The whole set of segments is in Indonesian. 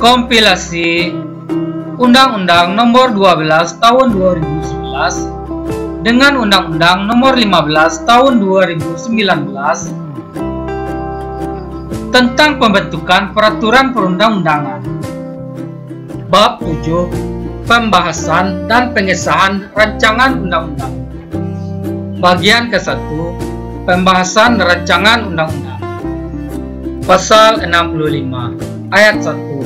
Kompilasi Undang-Undang Nomor 12 Tahun 2011 dengan Undang-Undang Nomor 15 Tahun 2019 tentang pembentukan peraturan perundang-undangan. Bab 7. Pembahasan dan pengesahan rancangan undang-undang. Bagian ke-1. Pembahasan rancangan undang-undang. Pasal 65 ayat 1.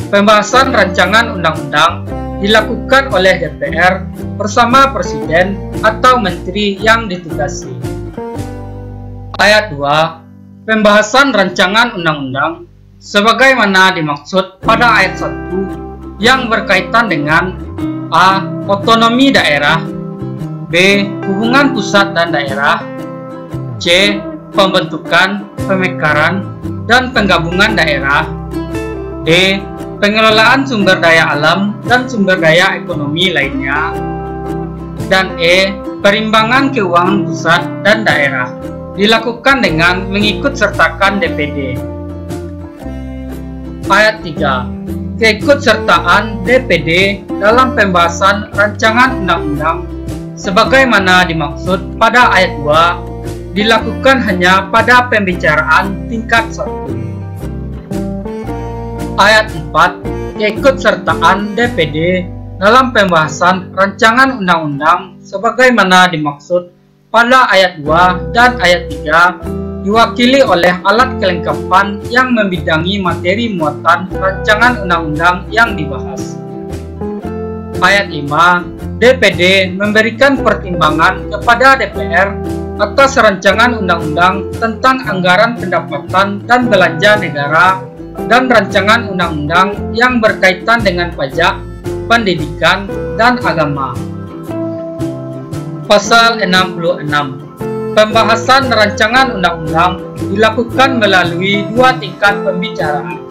Pembahasan rancangan undang-undang dilakukan oleh DPR bersama Presiden atau Menteri yang ditugasi. Ayat 2. Pembahasan rancangan undang-undang sebagaimana dimaksud pada ayat 1 yang berkaitan dengan A. Otonomi daerah, B. Hubungan pusat dan daerah, C. Pembentukan, pemekaran, dan penggabungan daerah, D. Pengelolaan sumber daya alam dan sumber daya ekonomi lainnya, dan E. Perimbangan keuangan pusat dan daerah dilakukan dengan mengikut sertakan DPD. Ayat 3. Keikutsertaan DPD dalam pembahasan rancangan undang-undang sebagaimana dimaksud pada ayat 2 dilakukan hanya pada pembicaraan tingkat 1. Ayat 4. Keikutsertaan DPD dalam pembahasan rancangan undang-undang sebagaimana dimaksud pada ayat 2 dan ayat 3 diwakili oleh alat kelengkapan yang membidangi materi muatan rancangan undang-undang yang dibahas. Ayat 5. DPD memberikan pertimbangan kepada DPR atas rancangan undang-undang tentang anggaran pendapatan dan belanja negara dan rancangan undang-undang yang berkaitan dengan pajak, pendidikan, dan agama. Pasal 66. Pembahasan rancangan undang-undang dilakukan melalui 2 tingkat pembicaraan.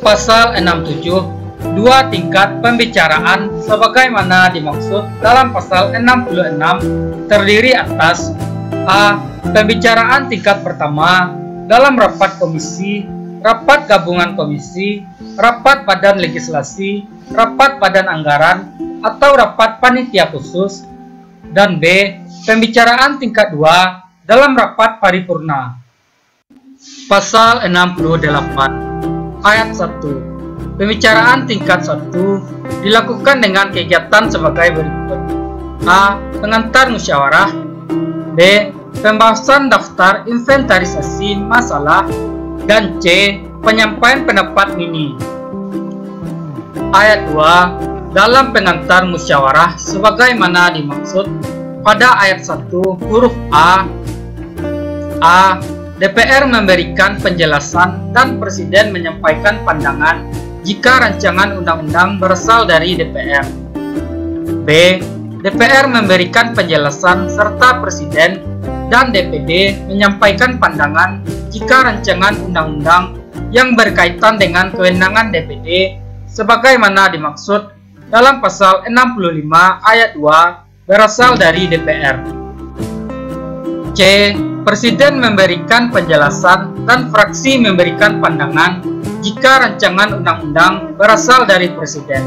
Pasal 67. 2 tingkat pembicaraan sebagaimana dimaksud dalam pasal 66 terdiri atas A. Pembicaraan tingkat pertama dalam rapat komisi, rapat gabungan komisi, rapat badan legislasi, rapat badan anggaran, atau rapat panitia khusus, dan B. Pembicaraan tingkat 2 dalam rapat paripurna. Pasal 68 ayat 1. Pembicaraan tingkat 1 dilakukan dengan kegiatan sebagai berikut. A. Pengantar musyawarah, B. Pembahasan daftar inventarisasi masalah, dan C. Penyampaian pendapat mini. Ayat 2. Dalam pengantar musyawarah sebagaimana dimaksud pada ayat 1 huruf A. DPR memberikan penjelasan dan Presiden menyampaikan pandangan jika rancangan undang-undang berasal dari DPR. B. DPR memberikan penjelasan serta Presiden dan DPD menyampaikan pandangan jika rancangan undang-undang yang berkaitan dengan kewenangan DPD sebagaimana dimaksud dalam pasal 65 ayat 2 berasal dari DPR. C. Presiden memberikan penjelasan dan fraksi memberikan pandangan jika rancangan undang-undang berasal dari Presiden.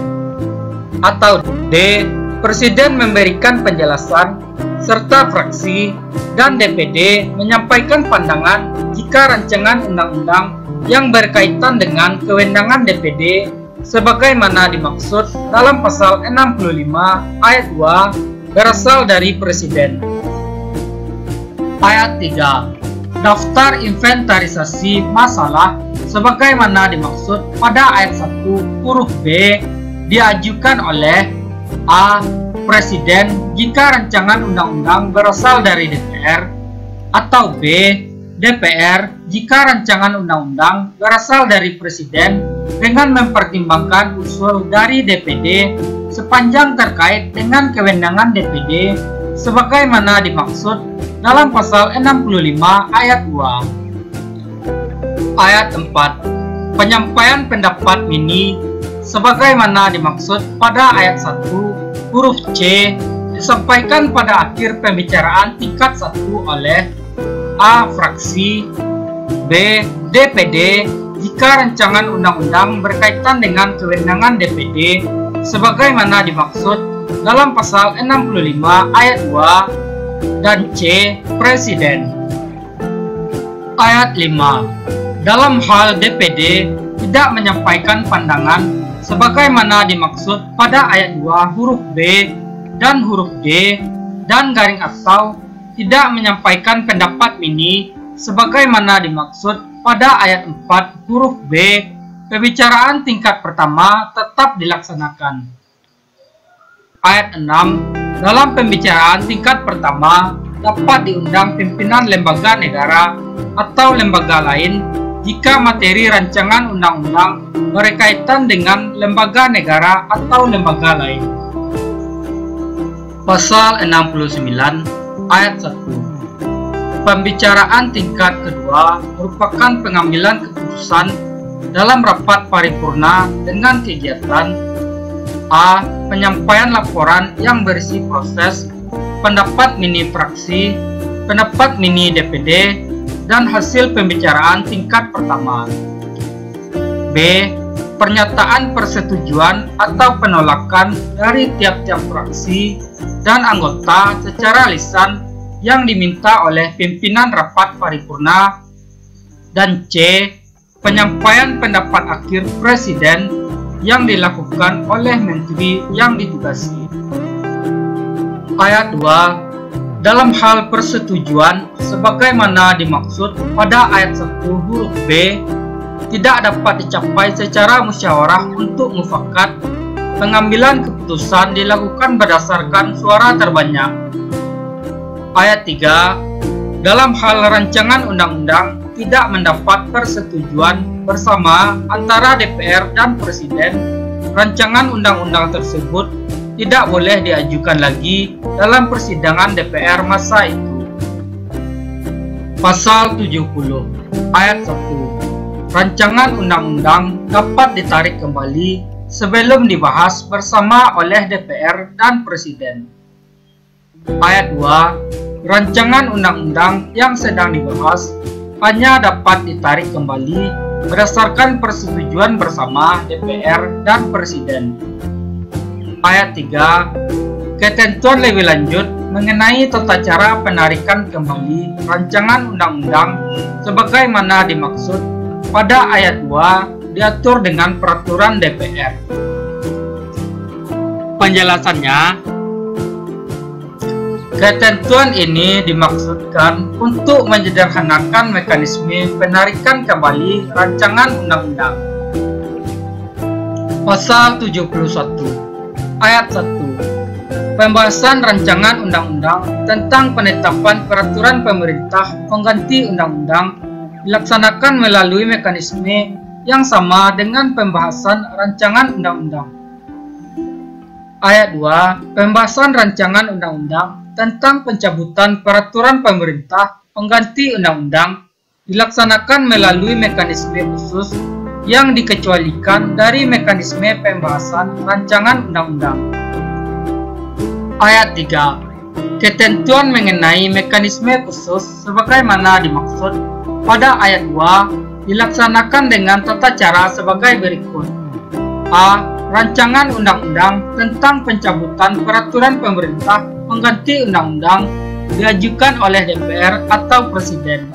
Atau D. Presiden memberikan penjelasan serta fraksi dan DPD menyampaikan pandangan jika rancangan undang-undang yang berkaitan dengan kewenangan DPD sebagaimana dimaksud dalam pasal 65 ayat 2 berasal dari Presiden. Ayat 3. Daftar inventarisasi masalah sebagaimana dimaksud pada ayat 1 huruf B diajukan oleh A. Presiden jika rancangan undang-undang berasal dari DPR, atau B. DPR jika rancangan undang-undang berasal dari Presiden dengan mempertimbangkan usul dari DPD sepanjang terkait dengan kewenangan DPD sebagaimana dimaksud dalam pasal 65 ayat 2. Ayat 4. Penyampaian pendapat mini sebagaimana dimaksud pada ayat 1 huruf C disampaikan pada akhir pembicaraan tingkat 1 oleh A. Fraksi, B. DPD jika rancangan undang-undang berkaitan dengan kewenangan DPD sebagaimana dimaksud dalam pasal 65 ayat 2 dan C. Presiden. Ayat 5. Dalam hal DPD tidak menyampaikan pandangan sebagaimana dimaksud pada ayat 2 huruf B dan huruf D dan garing atau tidak menyampaikan pendapat mini sebagaimana dimaksud pada ayat 4 huruf B, pembicaraan tingkat pertama tetap dilaksanakan. Ayat 6. Dalam pembicaraan tingkat pertama dapat diundang pimpinan lembaga negara atau lembaga lain jika materi rancangan undang-undang berkaitan dengan lembaga negara atau lembaga lain. Pasal 69 ayat 1. Pembicaraan tingkat kedua merupakan pengambilan keputusan dalam rapat paripurna dengan kegiatan A. Penyampaian laporan yang berisi proses, pendapat mini fraksi, pendapat mini DPD, dan hasil pembicaraan tingkat pertama. B. Pernyataan persetujuan atau penolakan dari tiap-tiap fraksi dan anggota secara lisan yang diminta oleh pimpinan rapat paripurna, dan C. Penyampaian pendapat akhir presiden yang dilakukan oleh menteri yang ditugasi. Ayat 2. Dalam hal persetujuan sebagaimana dimaksud pada ayat 1 huruf B, tidak dapat dicapai secara musyawarah untuk mufakat. Pengambilan keputusan dilakukan berdasarkan suara terbanyak. Ayat 3. Dalam hal rancangan undang-undang tidak mendapat persetujuan bersama antara DPR dan Presiden, rancangan undang-undang tersebut tidak boleh diajukan lagi dalam persidangan DPR masa itu. Pasal 70 ayat 1. Rancangan undang-undang dapat ditarik kembali sebelum dibahas bersama oleh DPR dan Presiden. Ayat 2. Rancangan undang-undang yang sedang dibahas hanya dapat ditarik kembali berdasarkan persetujuan bersama DPR dan Presiden. Ayat 3. Ketentuan lebih lanjut mengenai tata cara penarikan kembali rancangan undang-undang sebagaimana dimaksud pada ayat 2 diatur dengan peraturan DPR. Penjelasannya, ketentuan ini dimaksudkan untuk menyederhanakan mekanisme penarikan kembali rancangan undang-undang. Pasal 71 ayat 1. Pembahasan rancangan undang-undang tentang penetapan peraturan pemerintah pengganti undang-undang dilaksanakan melalui mekanisme yang sama dengan pembahasan rancangan undang-undang. Ayat 2. Pembahasan rancangan undang-undang tentang pencabutan peraturan pemerintah pengganti undang-undang dilaksanakan melalui mekanisme khusus yang dikecualikan dari mekanisme pembahasan rancangan undang-undang. Ayat 3. Ketentuan mengenai mekanisme khusus sebagaimana dimaksud pada ayat 2 dilaksanakan dengan tata cara sebagai berikut. A. Rancangan undang-undang tentang pencabutan peraturan pemerintah pengganti undang-undang diajukan oleh DPR atau Presiden.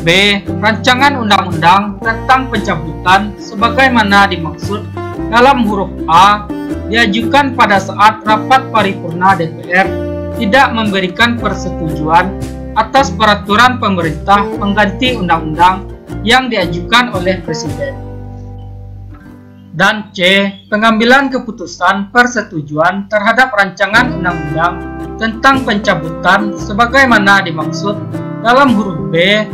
B. Rancangan undang-undang tentang pencabutan sebagaimana dimaksud dalam huruf A diajukan pada saat rapat paripurna DPR tidak memberikan persetujuan atas peraturan pemerintah pengganti undang-undang yang diajukan oleh Presiden. Dan C. Pengambilan keputusan persetujuan terhadap rancangan undang-undang tentang pencabutan sebagaimana dimaksud dalam huruf B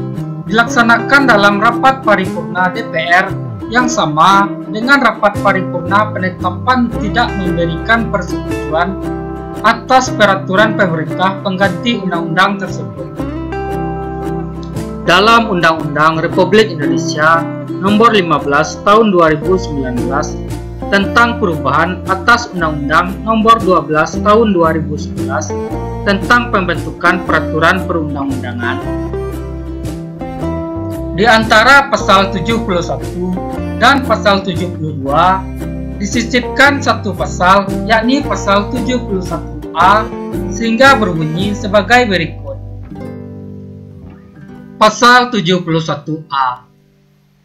dilaksanakan dalam rapat paripurna DPR yang sama dengan rapat paripurna penetapan tidak memberikan persetujuan atas peraturan pemerintah pengganti undang-undang tersebut. Dalam Undang-Undang Republik Indonesia Nomor 15 Tahun 2019 tentang perubahan atas Undang-Undang Nomor 12 Tahun 2011 tentang pembentukan peraturan perundang-undangan. Di antara pasal 71 dan pasal 72 disisipkan satu pasal, yakni pasal 71A, sehingga berbunyi sebagai berikut. Pasal 71A.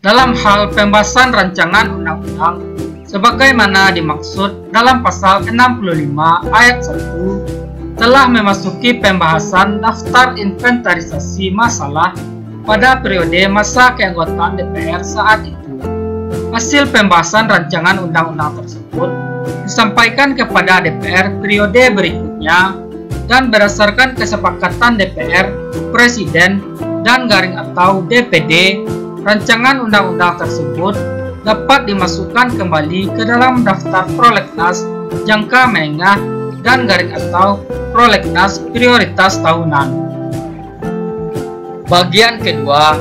Dalam hal pembahasan rancangan undang-undang sebagaimana dimaksud dalam pasal 65 ayat 1 telah memasuki pembahasan daftar inventarisasi masalah pada periode masa keanggotaan DPR saat itu. Hasil pembahasan rancangan undang-undang tersebut disampaikan kepada DPR periode berikutnya dan berdasarkan kesepakatan DPR, Presiden, dan garing atau DPD, rancangan undang-undang tersebut dapat dimasukkan kembali ke dalam daftar prolegnas jangka menengah dan garing atau prolegnas prioritas tahunan. Bagian kedua,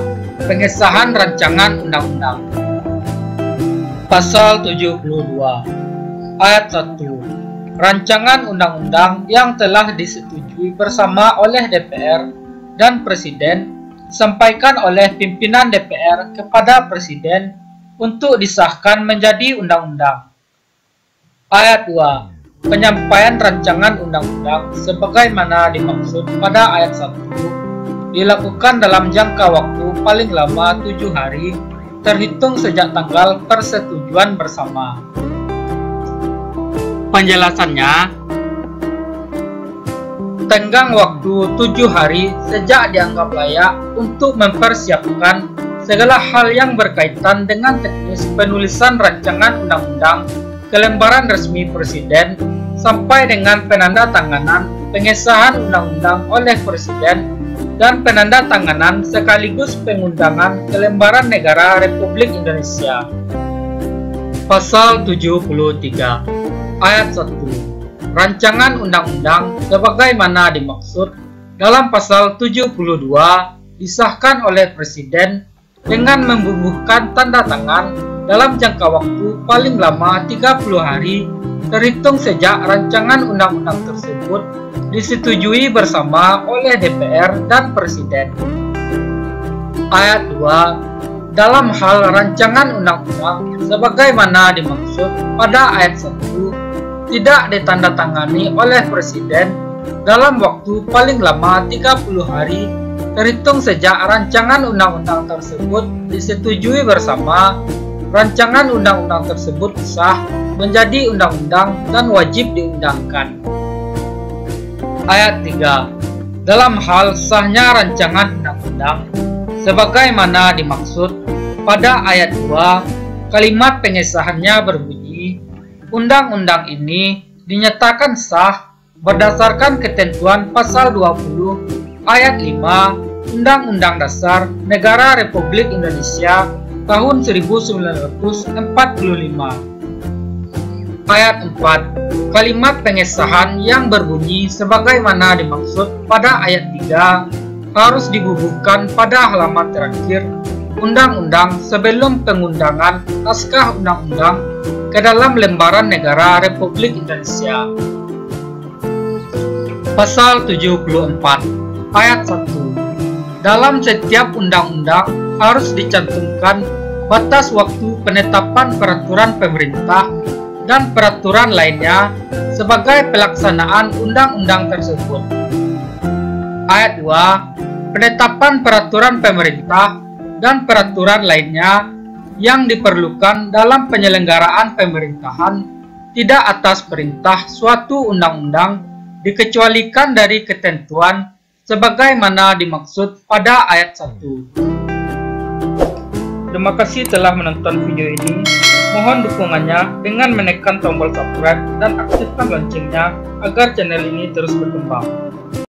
pengesahan rancangan undang-undang. Pasal 72 Ayat 1. Rancangan undang-undang yang telah disetujui bersama oleh DPR dan Presiden disampaikan oleh pimpinan DPR kepada Presiden untuk disahkan menjadi undang-undang. Ayat 2. Penyampaian rancangan undang-undang sebagaimana dimaksud pada ayat 1 dilakukan dalam jangka waktu paling lama 7 hari terhitung sejak tanggal persetujuan bersama. Penjelasannya, tenggang waktu 7 hari sejak dianggap layak untuk mempersiapkan segala hal yang berkaitan dengan teknis penulisan rancangan undang-undang ke lembaran resmi Presiden sampai dengan penandatanganan pengesahan undang-undang oleh Presiden dan penandatanganan sekaligus pengundangan ke lembaran negara Republik Indonesia. Pasal 73 Ayat 1. Rancangan undang-undang sebagaimana dimaksud dalam pasal 72 disahkan oleh Presiden dengan membubuhkan tanda tangan dalam jangka waktu paling lama 30 hari terhitung sejak rancangan undang-undang tersebut disetujui bersama oleh DPR dan Presiden. Ayat 2. Dalam hal rancangan undang-undang sebagaimana dimaksud pada ayat 1 tidak ditandatangani oleh Presiden dalam waktu paling lama 30 hari terhitung sejak rancangan undang-undang tersebut disetujui bersama, rancangan undang-undang tersebut sah menjadi undang-undang dan wajib diundangkan. Ayat 3. Dalam hal sahnya rancangan undang-undang sebagaimana dimaksud pada ayat 2, kalimat pengesahannya berbunyi, undang-undang ini dinyatakan sah berdasarkan ketentuan pasal 20 ayat 5 Undang-Undang Dasar Negara Republik Indonesia tahun 1945. Ayat 4. Kalimat pengesahan yang berbunyi sebagaimana dimaksud pada ayat 3 harus dibubuhkan pada halaman terakhir undang-undang sebelum pengundangan naskah undang-undang ke dalam lembaran negara Republik Indonesia. Pasal 74 Ayat 1. Dalam setiap undang-undang harus dicantumkan batas waktu penetapan peraturan pemerintah dan peraturan lainnya sebagai pelaksanaan undang-undang tersebut. Ayat 2. Penetapan peraturan pemerintah dan peraturan lainnya yang diperlukan dalam penyelenggaraan pemerintahan tidak atas perintah suatu undang-undang dikecualikan dari ketentuan sebagaimana dimaksud pada ayat 1. Terima kasih telah menonton video ini. Mohon dukungannya dengan menekan tombol subscribe dan aktifkan loncengnya agar channel ini terus berkembang.